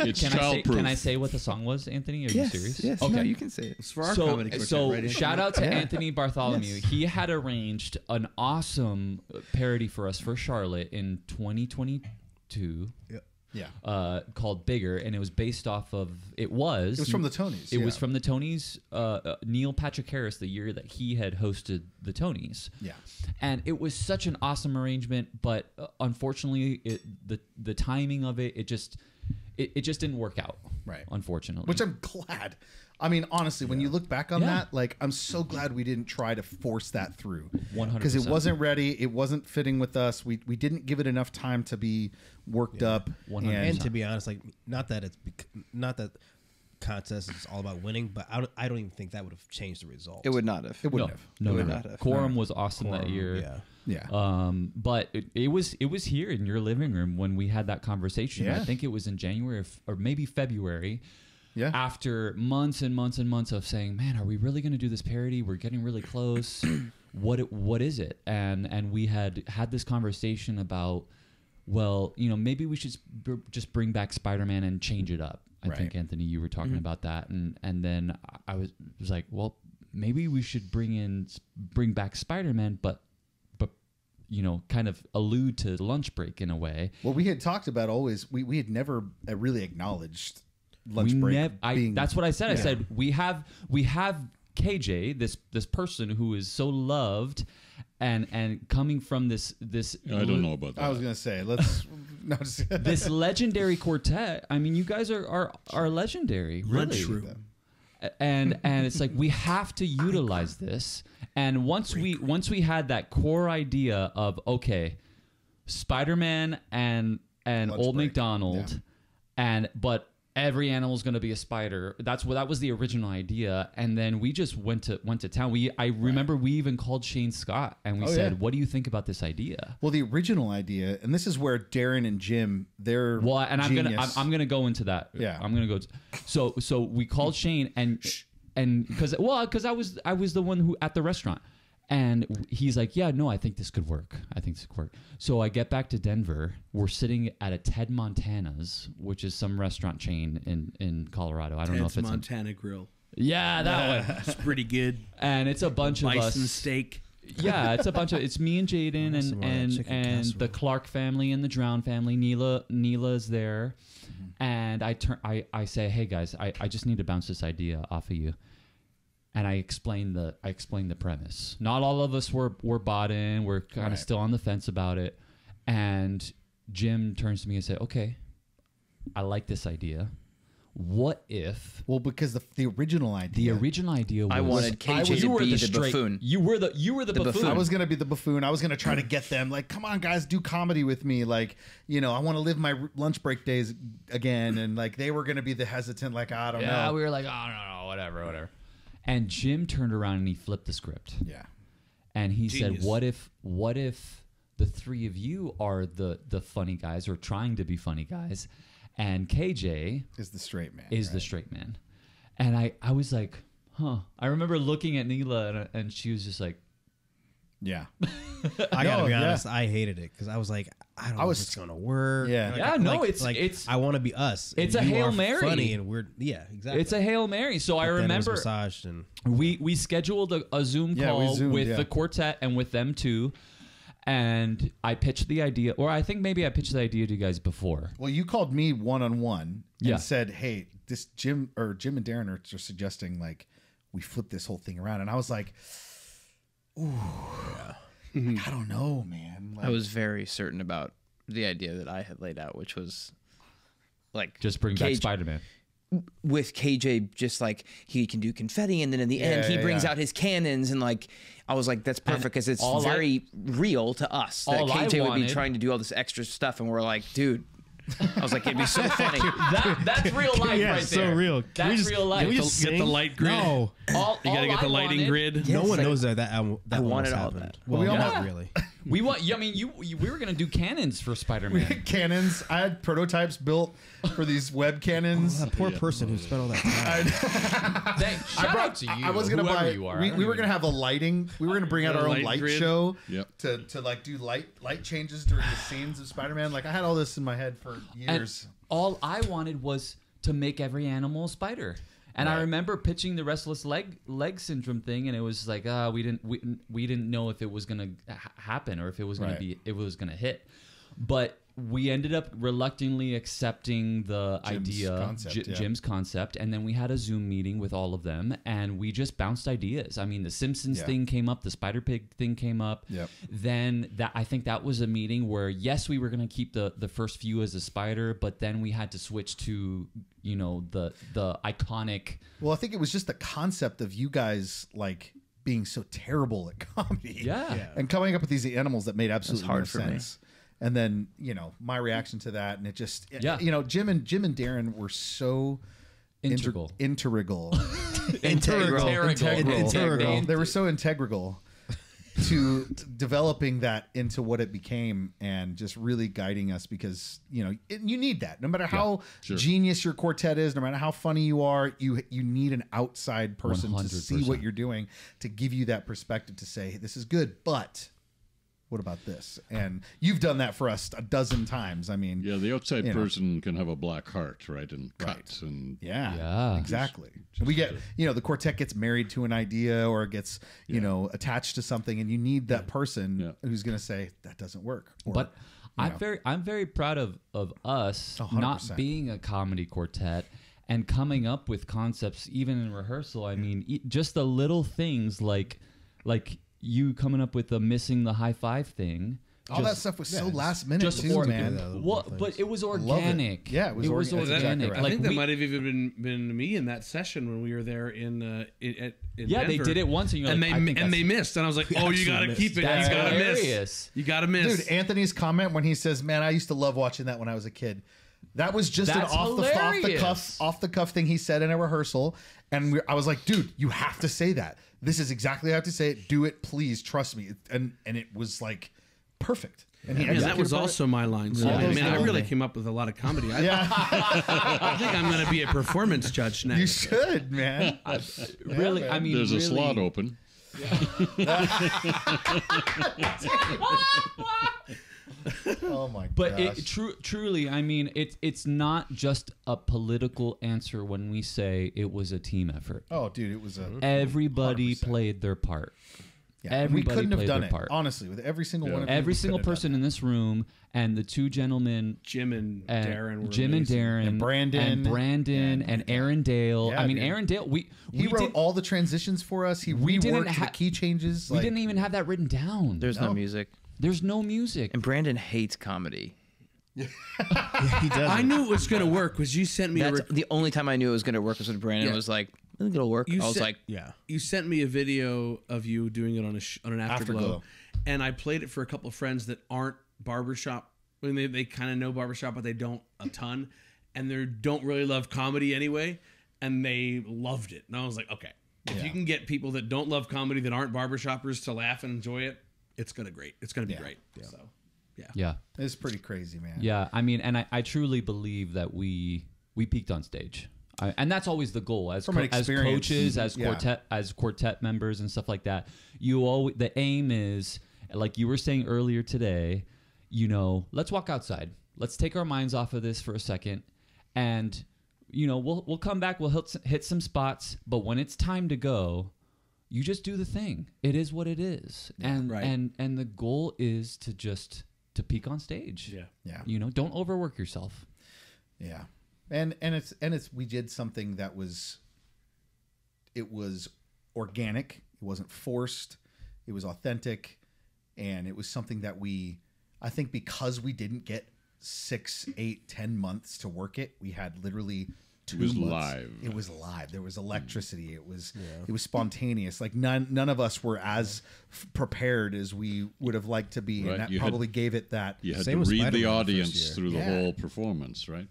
It's Can childproof. I say what the song was, Anthony? Are you serious? Yes. Okay. No, you can say it. It's for our comedy quartet, right? Shout out to Anthony Bartholomew. Yes. He had arranged an awesome parody for us for Charlotte in 2022. Yeah. Called Bigger, and it was based off of It was from the Tonys. It was from the Tonys. Neil Patrick Harris, the year that he had hosted the Tonys. Yeah. And it was such an awesome arrangement, but unfortunately, the timing of it just didn't work out. Right. Unfortunately. Which I'm glad. I mean, honestly, when you look back on that, like, I'm so glad we didn't try to force that through. 100%. Because it wasn't ready. It wasn't fitting with us. We didn't give it enough time to be worked up. 100%. And to be honest, like, not that contest is all about winning, but I don't even think that would have changed the result. It would not have. It wouldn't have. No, It no, would no. not have. Quorum was awesome that year. Yeah. Yeah. But it was here in your living room when we had that conversation. Yeah. I think it was in January or maybe February. Yeah. After months and months and months of saying, "Man, are we really going to do this parody? We're getting really close. What is it?" And we had this conversation about, well, maybe we should just bring back Spider-Man and change it up. I think, Anthony, you were talking about that, and then I was like, well, maybe we should bring back Spider-Man, but kind of allude to lunch break in a way. Well, we had talked about always, we had never really acknowledged lunch break. That's what I said. I said we have KJ, this person who is so loved, and coming from this. I don't know about that. I was gonna say this legendary quartet. I mean, you guys are legendary, really. Lunchroom. And it's like we have to utilize this. And once we had that core idea of, okay, Spider-Man and Lunch Old break. McDonald, but every animal is going to be a spider. That was the original idea, and then we just went to town. I remember we even called Shane Scott and we said, "What do you think about this idea?" Well, the original idea, and this is where Darren and Jim, they're genius. I'm gonna go into that. Yeah. I'm gonna go. So we called Shane and because I was the one who at the restaurant. And he's like, yeah, no, I think this could work. So I get back to Denver. We're sitting at a Ted Montana's, which is some restaurant chain in Colorado. I don't know if it's Montana Grill. Yeah, that one. It's pretty good. And it's a bunch of Bison us. steak. Yeah, it's me and Jaden and the Clark family and the Drown family. Neela's there. And I say, hey guys, I just need to bounce this idea off of you. And I explained the premise. Not all of us were bought in. We're kind of still on the fence about it. And Jim turns to me and said, "Okay, I like this idea. What if?" Well, because the original idea. I wanted KJ to be the buffoon. You were the buffoon. I was going to be the buffoon. I was going to try to get them like, come on, guys, do comedy with me. Like, I want to live my lunch break days again. And like, they were going to be the hesitant, like, I don't know. Yeah, we were like, oh, no, whatever. And Jim turned around and he flipped the script. Yeah. And he Genius. said, what if the three of you are the funny guys or trying to be funny guys, and KJ Is the straight man. the straight man? And I was like, huh. I remember looking at Neela and she was just like, Yeah. I gotta be yeah. honest, I hated it because I was like, I don't know if it's gonna work. Yeah. Like, Yeah, no, it's- I want to be us. it's and a you Hail are Mary. funny, and we're exactly. it's a Hail Mary. So I Then it was remember massaged and we scheduled a Zoom Yeah, call we Zoomed, with yeah. the quartet and with them too. And I pitched the idea, or I think maybe I pitched the idea to you guys before. Well, you called me one-on-one Yeah. and said, hey, this Jim and Darren are suggesting like we flip this whole thing around. And I was like, ooh, like, I don't know, man. Like, I was very certain about the idea that I had laid out, which was like Just bring back KJ Spider-Man. with KJ, just like he can do confetti, and then in the end he brings out his cannons, and like I was like, that's perfect because it's very real to us that all I KJ would be wanted- trying to do all this extra stuff, and we're like, dude. I was like, it'd be so funny. That's real life yeah, right so there. real. That's real life. Can we just Get the sing? light grid. No, You got to get the lighting grid. no one like- knows that album. That I almost wanted all happened. that. Well, we all not want- really. We were gonna do cannons for Spider-Man. cannons. I had prototypes built for these web cannons. That poor person who spent all that time. Shout out to you. I was gonna whoever buy. you are. We were gonna have a lighting. We were gonna bring out our own light light grid. show. Yep. To like do light changes during the scenes of Spider-Man. Like I had all this in my head for years. all I wanted was to make every animal a spider. And I remember pitching the restless leg syndrome thing, and it was like, we didn't know if it was gonna happen or if it was gonna gonna hit, but we ended up reluctantly accepting the Jim's concept, and then we had a Zoom meeting with all of them, and we just bounced ideas. I mean, the Simpsons thing came up, the Spider Pig thing came up. Yep. Then I think that was a meeting where yes, we were going to keep the first few as a spider, but then we had to switch to the iconic. Well, I think it was just the concept of you guys like being so terrible at comedy, and coming up with these animals that made absolutely no sense. And then, my reaction to that, and it just, Jim and Darren were so integral. Integral. They were so integral to developing that into what it became, and just really guiding us, because you need that. No matter how genius your quartet is, no matter how funny you are, you need an outside person 100%. To see what you're doing, to give you that perspective to say, hey, this is good, but what about this? And you've done that for us a dozen times. I mean, the outside person can have a black heart, right? And cuts and exactly. We get, the quartet gets married to an idea, or gets, attached to something, and you need that person who's going to say that doesn't work. Or, but I'm very proud of us 100%. Not being a comedy quartet and coming up with concepts even in rehearsal. I mean, just the little things like you coming up with the missing the high five thing. All that stuff was so last minute too, man. But it was organic. Yeah, it was organic. Exactly right. I think that might have even been me in that session when we were there in Denver. They did it once, and they missed, and I was like, "Oh, you got to keep it. That's you got to hilarious. miss. You got to miss." Dude, Anthony's comment when he says, "Man, I used to love watching that when I was a kid." That was just an off the cuff thing he said in a rehearsal, and I was like, "Dude, you have to say that. This is exactly how I have to say it. Do it, please. Trust me." And it was like perfect. And that was also my line. So, I really came up with a lot of comedy. I think I'm going to be a performance judge next. You should, man. Really, man. I mean, there's a slot open. Oh my god! But truly, I mean, it's not just a political answer when we say it was a team effort. Oh, dude, it was everybody 100%. Played their part. Yeah, everybody we couldn't have done it honestly with every single one of every single person in this room, and the two gentlemen, Jim and Darren, and Brandon, and Aaron Dale. I mean, dude. Aaron Dale. He wrote all the transitions for us. He reworked the key changes. We didn't even have that written down. There's no music. There's no music. And Brandon hates comedy. He does. I knew it was going to work because you sent me. The only time I knew it was going to work was when Brandon was like, "I think it'll work." I was like, "Yeah." You sent me a video of you doing it on an Afterglow, and I played it for a couple of friends that aren't barbershop. I mean, they kind of know barbershop, but they don't a ton, and they don't really love comedy anyway, and they loved it. And I was like, okay, if you can get people that don't love comedy that aren't barbershoppers to laugh and enjoy it, it's gonna be great. Yeah. So. Yeah. It's pretty crazy, man. Yeah, I mean, and I truly believe that we peaked on stage. And that's always the goal as coaches, as quartet members and stuff like that. The aim is, like you were saying earlier today, let's walk outside. Let's take our minds off of this for a second, and we'll come back. We'll hit some spots, but when it's time to go, you just do the thing. It is what it is, and the goal is to peak on stage. Don't overwork yourself. Yeah. And it's we did something that was organic. It wasn't forced. It was authentic, and it was something that I think because we didn't get 6, 8, 10 months to work it, we had literally 2 months. Live. It was live. There was electricity. It was spontaneous. Like none of us were as prepared as we would have liked to be, and that probably gave it that. You had to read the audience through the whole performance, right?